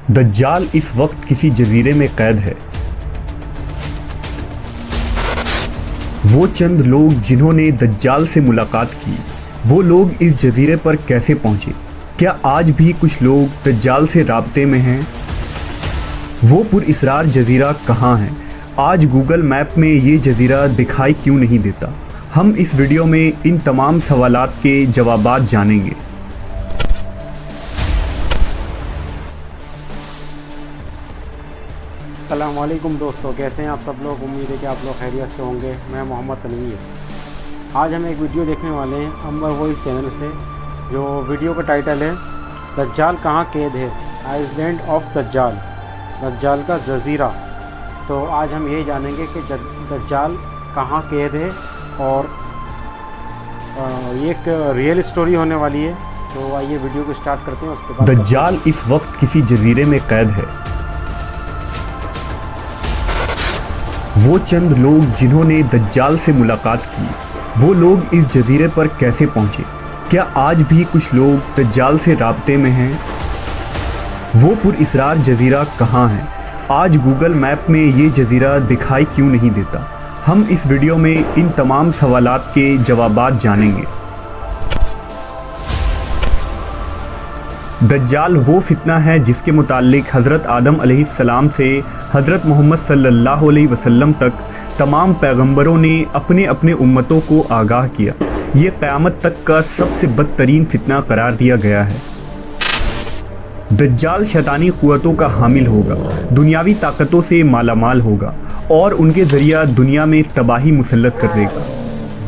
दज्जाल इस वक्त किसी जजीरे में कैद है। वो चंद लोग जिन्होंने दज्जाल से मुलाकात की, वो लोग इस जजीरे पर कैसे पहुंचे? क्या आज भी कुछ लोग दज्जाल से राब्ते में हैं? वो पुरइसरार जजीरा कहाँ है? आज गूगल मैप में ये जजीरा दिखाई क्यों नहीं देता? हम इस वीडियो में इन तमाम सवालात के जवाबात जानेंगे। अस्सलामुअलैकुम दोस्तों, कैसे हैं आप सब लोग? उम्मीद है कि आप लोग खैरियत से होंगे। मैं मोहम्मद तनवीर। आज हम एक वीडियो देखने वाले हैं अंबर वॉइस चैनल से। जो वीडियो का टाइटल है दज्जाल कहाँ कैद है, आइलैंड ऑफ दज्जाल, दज्जाल का जजीरा। तो आज हम यही जानेंगे कि दज्जाल कहाँ कैद है और ये एक रियल स्टोरी होने वाली है। तो आइए वीडियो को स्टार्ट करते हैं। उसके बाद दज्जाल इस वक्त किसी जजीरे में कैद है। वो चंद लोग जिन्होंने दज्जाल से मुलाकात की, वो लोग इस जजीरे पर कैसे पहुंचे? क्या आज भी कुछ लोग दज्जाल से राब्ते में हैं? वो पुरइसरार जजीरा कहाँ है? आज गूगल मैप में ये जजीरा दिखाई क्यों नहीं देता? हम इस वीडियो में इन तमाम सवालात के जवाबात जानेंगे। दज्जाल वो फितना है जिसके मुताल्लिक हज़रत आदम अलैहिस्सलाम से हज़रत मोहम्मद सल्लल्लाहु अलैहि वसल्लम तक तमाम पैगंबरों ने अपने अपने उम्मतों को आगाह किया। ये क़यामत तक का सबसे बदतरीन फितना करार दिया गया है। दज्जाल शैतानी क़ुव्वतों का हामिल होगा, दुनियावी ताकतों से मालामाल होगा और उनके ज़रिया दुनिया में तबाही मुसल्लत कर देगा।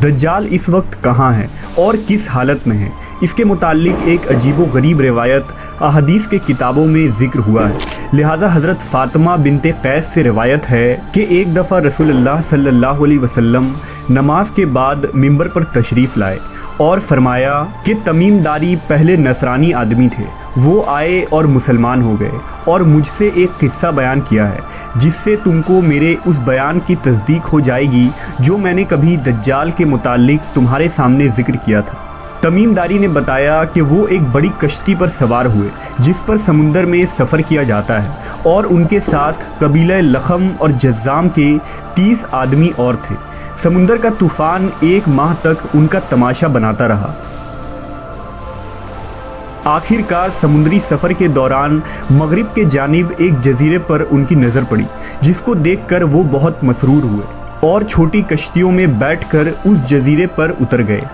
दज्जाल इस वक्त कहाँ है और किस हालत में है? इसके मुताल्लिक एक अजीबो गरीब रिवायत अहदीस के किताबों में ज़िक्र हुआ है। लिहाजा हज़रत फ़ातिमा बिनते कैस से रिवायत है कि एक दफ़ा रसूलुल्लाह सल्लल्लाहु अलैहि वसल्लम नमाज के बाद मिंबर पर तशरीफ़ लाए और फरमाया कि तमीमदारी पहले नसरानी आदमी थे, वो आए और मुसलमान हो गए और मुझसे एक किस्सा बयान किया है जिससे तुमको मेरे उस बयान की तस्दीक हो जाएगी जो मैंने कभी दज्जाल के मुताल्लिक तुम्हारे सामने ज़िक्र किया था। तमीमदारी ने बताया कि वो एक बड़ी कश्ती पर सवार हुए जिस पर समुंदर में सफ़र किया जाता है और उनके साथ कबीला लखम और जज़्ज़ाम के 30 आदमी और थे। समुंदर का तूफ़ान 1 माह तक उनका तमाशा बनाता रहा। आखिरकार समुद्री सफ़र के दौरान मगरिब के जानिब एक जजीरे पर उनकी नज़र पड़ी जिसको देखकर वो बहुत मसरूर हुए और छोटी कश्तियों में बैठकर उस जजीरे पर उतर गए।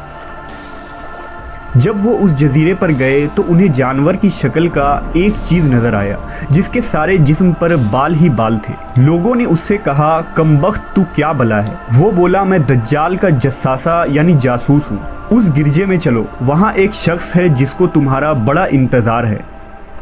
जब वो उस जजीरे पर गए तो उन्हें जानवर की शक्ल का एक चीज़ नज़र आया जिसके सारे जिस्म पर बाल ही बाल थे। लोगों ने उससे कहा, कमबख्त तू क्या बला है? वो बोला, मैं दज्जाल का जस्सासा यानी जासूस हूँ। उस गिरजे में चलो, वहाँ एक शख्स है जिसको तुम्हारा बड़ा इंतज़ार है।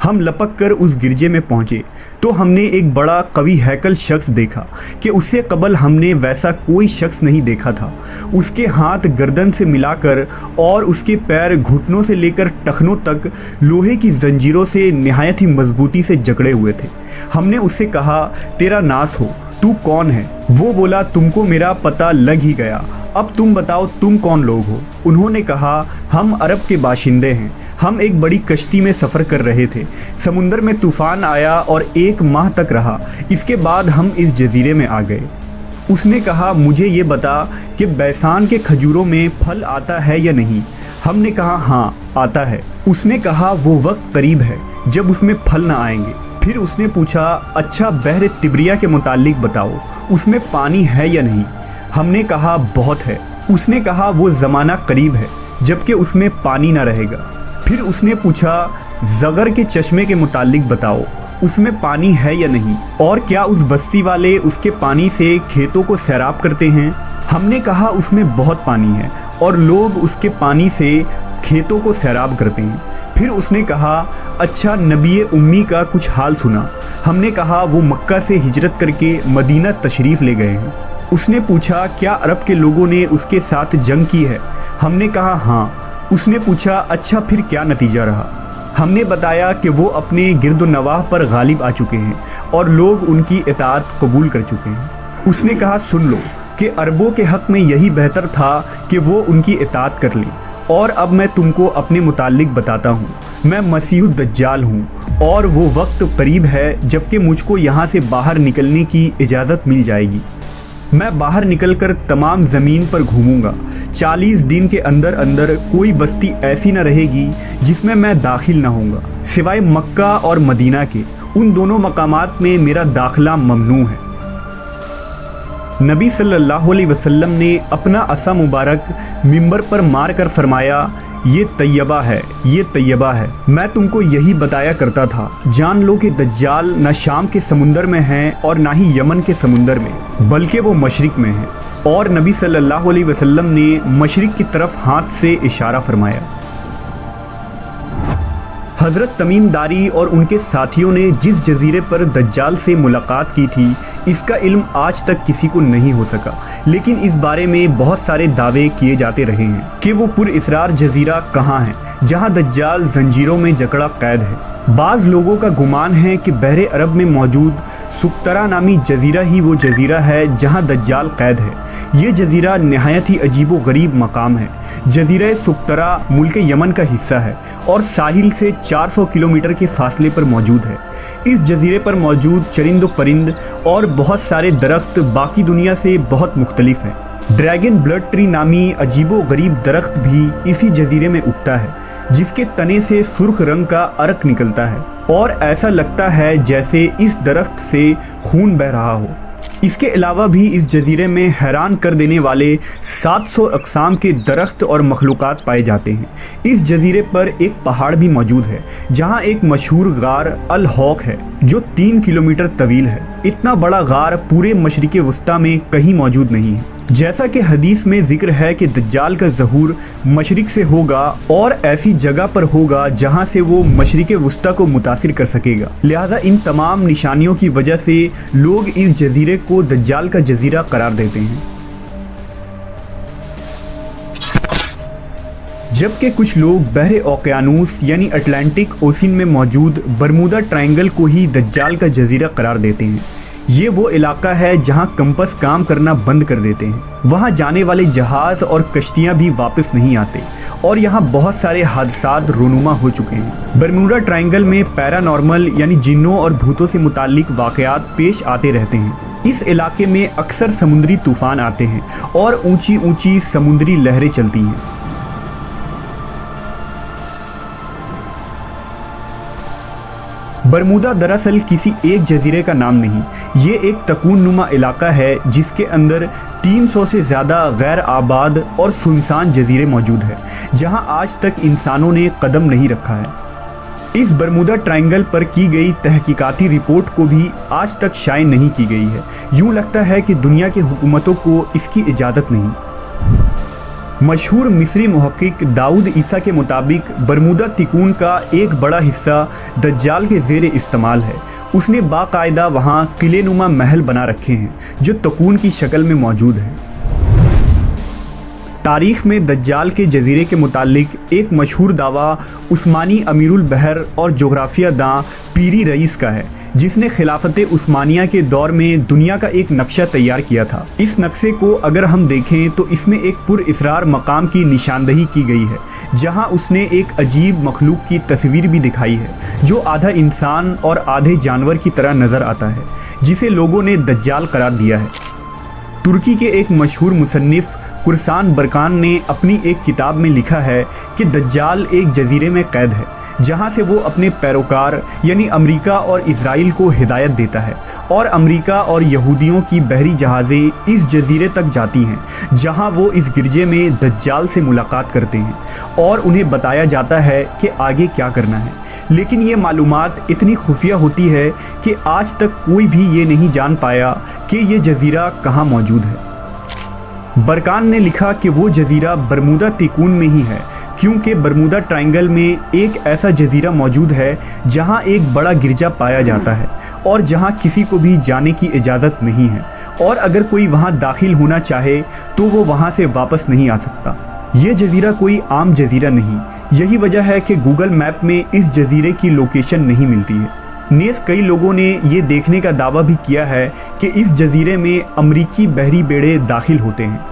हम लपक कर उस गिरजे में पहुँचे तो हमने एक बड़ा कवी हैकल शख्स देखा कि उससे कबल हमने वैसा कोई शख्स नहीं देखा था। उसके हाथ गर्दन से मिलाकर और उसके पैर घुटनों से लेकर टखनों तक लोहे की जंजीरों से निहायत ही मजबूती से जकड़े हुए थे। हमने उससे कहा, तेरा नास हो, तू कौन है? वो बोला, तुमको मेरा पता लग ही गया, अब तुम बताओ तुम कौन लोग हो? उन्होंने कहा, हम अरब के बाशिंदे हैं। हम एक बड़ी कश्ती में सफ़र कर रहे थे, समुंदर में तूफ़ान आया और 1 माह तक रहा। इसके बाद हम इस जजीरे में आ गए। उसने कहा, मुझे ये बता कि बैसान के खजूरों में फल आता है या नहीं? हमने कहा, हाँ आता है। उसने कहा, वो वक्त करीब है जब उसमें फल ना आएंगे। फिर उसने पूछा, अच्छा बहर तिब्रिया के मुताल्लिक बताओ, उसमें पानी है या नहीं? हमने कहा, बहुत है। उसने कहा, वो ज़माना करीब है जबकि उसमें पानी ना रहेगा। फिर उसने पूछा, ज़गर के चश्मे के मुताल्लिक बताओ, उसमें पानी है या नहीं? और क्या उस बस्ती वाले उसके पानी से खेतों को सैराब करते हैं? हमने कहा, उसमें बहुत पानी है और लोग उसके पानी से खेतों को सैराब करते हैं। फिर उसने कहा, अच्छा नबी उम्मी का कुछ हाल सुना? हमने कहा, वो मक्का से हिजरत करके मदीना तशरीफ़ ले गए हैं। उसने पूछा, क्या अरब के लोगों ने उसके साथ जंग की है? हमने कहा, हाँ। उसने पूछा, अच्छा फिर क्या नतीजा रहा? हमने बताया कि वो अपने गिरदोनवाह पर गालिब आ चुके हैं और लोग उनकी इताअत कबूल कर चुके हैं। उसने कहा, सुन लो कि अरबों के हक़ में यही बेहतर था कि वो उनकी इताअत कर लें और अब मैं तुमको अपने मुतालिक बताता हूँ। मैं मसीह दज्जाल हूँ और वो वक्त करीब है जबकि मुझको यहाँ से बाहर निकलने की इजाज़त मिल जाएगी। मैं बाहर निकलकर तमाम ज़मीन पर घूमूंगा। 40 दिन के अंदर अंदर कोई बस्ती ऐसी न रहेगी जिसमें मैं दाखिल न होऊंगा, सिवाय मक्का और मदीना के। उन दोनों मकामात में मेरा दाखिला ममनू है। नबी सल्लल्लाहु अलैहि वसल्लम ने अपना असा मुबारक मिंबर पर मार कर फरमाया, ये तैयबा है, ये तैयबा है। मैं तुमको यही बताया करता था, जान लो कि दज्जाल न शाम के समुंदर में है और ना ही यमन के समुंदर में, बल्कि वो मशरिक में है। और नबी सल्लल्लाहु अलैहि वसल्लम ने मशरिक की तरफ हाथ से इशारा फरमाया। हज़रत तमीम दारी और उनके साथियों ने जिस जजीरे पर दज्जाल से मुलाकात की थी, इसका इल्म आज तक किसी को नहीं हो सका, लेकिन इस बारे में बहुत सारे दावे किए जाते रहे हैं कि वो पुरइसरार जजीरा कहाँ है जहाँ दज्जाल जंजीरों में जकड़ा कैद है। बाज़ लोगों का गुमान है कि बहरे अरब में मौजूद सुक्तरा नामी जजीरा ही वो जजीरा है जहाँ दज्जाल कैद है। ये जजीरा नहायत ही अजीब व गरीब मकाम है। जजीरा सुक्तरा मुल्क यमन का हिस्सा है और साहिल से 400 किलोमीटर के फासले पर मौजूद है। इस जजीरे पर मौजूद चरिंद परिंद और बहुत सारे दरख्त बाकी दुनिया से बहुत मुख्तलिफ हैं। ड्रैगन ब्लड ट्री नामी अजीबो गरीब दरख्त भी इसी जजीरे में उगता है, जिसके तने से सुर्ख रंग का अर्क निकलता है और ऐसा लगता है जैसे इस दरख्त से खून बह रहा हो। इसके अलावा भी इस जजीरे में हैरान कर देने वाले 700 अक़साम के दरख्त और मखलूक़ात पाए जाते हैं। इस जजीरे पर एक पहाड़ भी मौजूद है जहां एक मशहूर गार अल हौक है जो 3 किलोमीटर तवील है। इतना बड़ा गार पूरे मशरिक़ वस्ता में कहीं मौजूद नहीं है। जैसा कि हदीस में जिक्र है कि दज्जाल का ज़हूर मशरिक़ से होगा और ऐसी जगह पर होगा जहां से वो मशरिक़ वस्ता को मुतासिर कर सकेगा। लिहाजा इन तमाम निशानियों की वजह से लोग इस जजीरे को दज्जाल का जजीरा करार देते हैं। जबकि कुछ लोग बहरे ओकियानूस यानी अटलांटिक ओशन में मौजूद बरमूदा ट्रायंगल को ही दज्जाल का जजीरा करार देते हैं। ये वो इलाका है जहां कंपस काम करना बंद कर देते हैं। वहां जाने वाले जहाज़ और कश्तियां भी वापस नहीं आते और यहां बहुत सारे हादसात रोनुमा हो चुके हैं। बरमूडा ट्रायंगल में पैरानॉर्मल यानी जिन्नों और भूतों से मुताल्लिक वाक़यात पेश आते रहते हैं। इस इलाके में अक्सर समुद्री तूफ़ान आते हैं और ऊंची ऊंची समुद्री लहरें चलती हैं। बरमूदा दरअसल किसी एक जजीरे का नाम नहीं, ये एक तकून नुमा इलाका है जिसके अंदर 300 से ज़्यादा गैर आबाद और सुनसान जजीरे मौजूद हैं जहां आज तक इंसानों ने कदम नहीं रखा है। इस बरमूदा ट्रायंगल पर की गई तहकीकाती रिपोर्ट को भी आज तक शाये नहीं की गई है। यूँ लगता है कि दुनिया की हुकूमतों को इसकी इजाज़त नहीं। मशहूर मिस्री मुहक्किक दाऊद ईसा के मुताबिक बरमूदा तिकून का एक बड़ा हिस्सा दज्जाल के ज़ेर इस्तेमाल है। उसने बाकायदा वहाँ किले नुमा महल बना रखे हैं जो तकून की शक्ल में मौजूद है। तारीख़ में दज्जाल के जजीरे के मुतालिक एक मशहूर दावा उस्मानी अमीरुल बहर और जोग्राफिया दां पीरी रईस का है, जिसने खिलाफत उस्मानिया के दौर में दुनिया का एक नक्शा तैयार किया था। इस नक्शे को अगर हम देखें तो इसमें एक पुरइसरार मकाम की निशानदही की गई है जहां उसने एक अजीब मखलूक की तस्वीर भी दिखाई है जो आधा इंसान और आधे जानवर की तरह नज़र आता है, जिसे लोगों ने दज्जाल करार दिया है। तुर्की के एक मशहूर मुसन्निफ कुरसान बरकान ने अपनी एक किताब में लिखा है कि दज्जाल एक जजीरे में कैद है जहां से वो अपने पैरोकार यानी अमेरिका और इजराइल को हिदायत देता है और अमेरिका और यहूदियों की बहरी जहाज़ें इस जजीरे तक जाती हैं जहां वो इस गिरजे में दज्जाल से मुलाकात करते हैं और उन्हें बताया जाता है कि आगे क्या करना है। लेकिन ये मालूमात इतनी खुफिया होती है कि आज तक कोई भी ये नहीं जान पाया कि ये जजीरा कहाँ मौजूद है। बरकान ने लिखा कि वो जजीरा बरमूदा तिकून में ही है क्योंकि बरमूदा ट्रायंगल में एक ऐसा जजीरा मौजूद है जहां एक बड़ा गिरजा पाया जाता है और जहां किसी को भी जाने की इजाज़त नहीं है और अगर कोई वहां दाखिल होना चाहे तो वो वहां से वापस नहीं आ सकता। ये जजीरा कोई आम जजीरा नहीं, यही वजह है कि गूगल मैप में इस जजीरे की लोकेशन नहीं मिलती है। नेज़ कई लोगों ने ये देखने का दावा भी किया है कि इस जजीरे में अमरीकी बहरी बेड़े दाखिल होते हैं।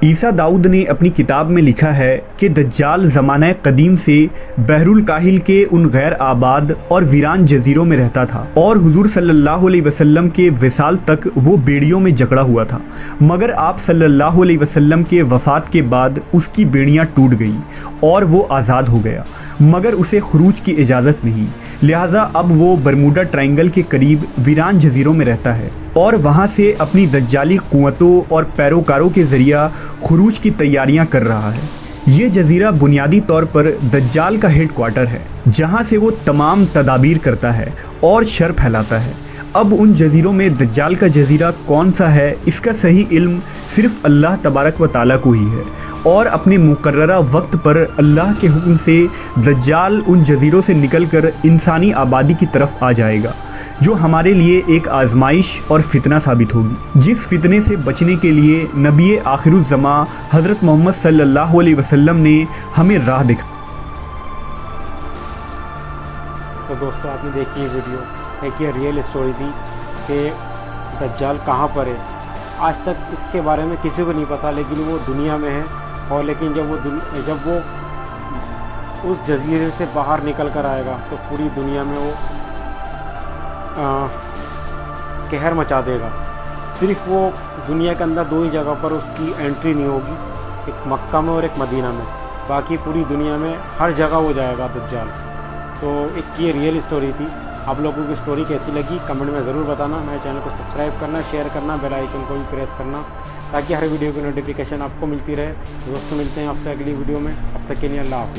عیسیٰ داؤد نے اپنی کتاب میں لکھا ہے کہ دجال زمانہ قدیم سے بحر الکاہل کے ان غیر آباد اور ویران جزیروں میں رہتا تھا، اور حضور صلی اللہ علیہ وسلم کے وصال تک وہ بیڑیوں میں جکڑا ہوا تھا، مگر آپ صلی اللہ علیہ وسلم کے وفات کے بعد اس کی بیڑیاں ٹوٹ گئیں اور وہ آزاد ہو گیا، مگر اسے خروج کی اجازت نہیں، لہٰذا اب وہ برموڈا ٹرائنگل کے قریب ویران جزیروں میں رہتا ہے اور وہاں سے اپنی دجالی قوتوں اور پیروکاروں کے ذریعہ خروج کی تیاریاں کر رہا ہے۔ یہ جزیرہ بنیادی طور پر دجال کا ہیڈ کوارٹر ہے، جہاں سے وہ تمام تدابیر کرتا ہے اور شر پھیلاتا ہے۔ اب ان جزیروں میں دجال کا جزیرہ کون سا ہے، اس کا صحیح علم صرف اللہ تبارک و تعالیٰ کو ہی ہے، اور اپنے مقررہ وقت پر اللہ کے حکم سے دجال ان جزیروں سے نکل کر انسانی آبادی کی طرف آ جائے گا، جو ہمارے لیے ایک آزمائش اور فتنہ ثابت ہوگی، جس فتنے سے بچنے کے لیے نبی آخر الزماں حضرت محمد صلی اللہ علیہ وسلم نے ہمیں راہ دکھائی۔ تو دوستوں، آپ نے دیکھی یہ ویڈیو، ایک یہ ریئل اسٹوری تھی کہ دجال کہاں پر ہے۔ آج تک اس کے بارے میں کسی کو نہیں پتا، لیکن وہ دنیا میں ہے، اور لیکن جب وہ اس جزیرے سے باہر نکل کر آئے گا تو پوری دنیا میں وہ قہر مچا دے گا۔ صرف وہ دنیا کے اندر دو ہی جگہ پر اس کی انٹری نہیں ہوگی، ایک مکہ میں اور ایک مدینہ میں، باقی پوری دنیا میں ہر جگہ وہ جائے گا دجال۔ تو ایک یہ ریئل اسٹوری تھی۔ آپ لوگوں کی اسٹوری کیسی لگی کمنٹ میں ضرور بتانا۔ میرے چینل کو سبسکرائب کرنا، شیئر کرنا، بیل آئیکن کو بھی پریس کرنا، تاکہ ہر ویڈیو کی نوٹیفیکیشن آپ کو ملتی رہے۔ دوستوں، ملتے ہیں آپ سے اگلی ویڈیو میں، اب تک کے لیے اللہ حافظ۔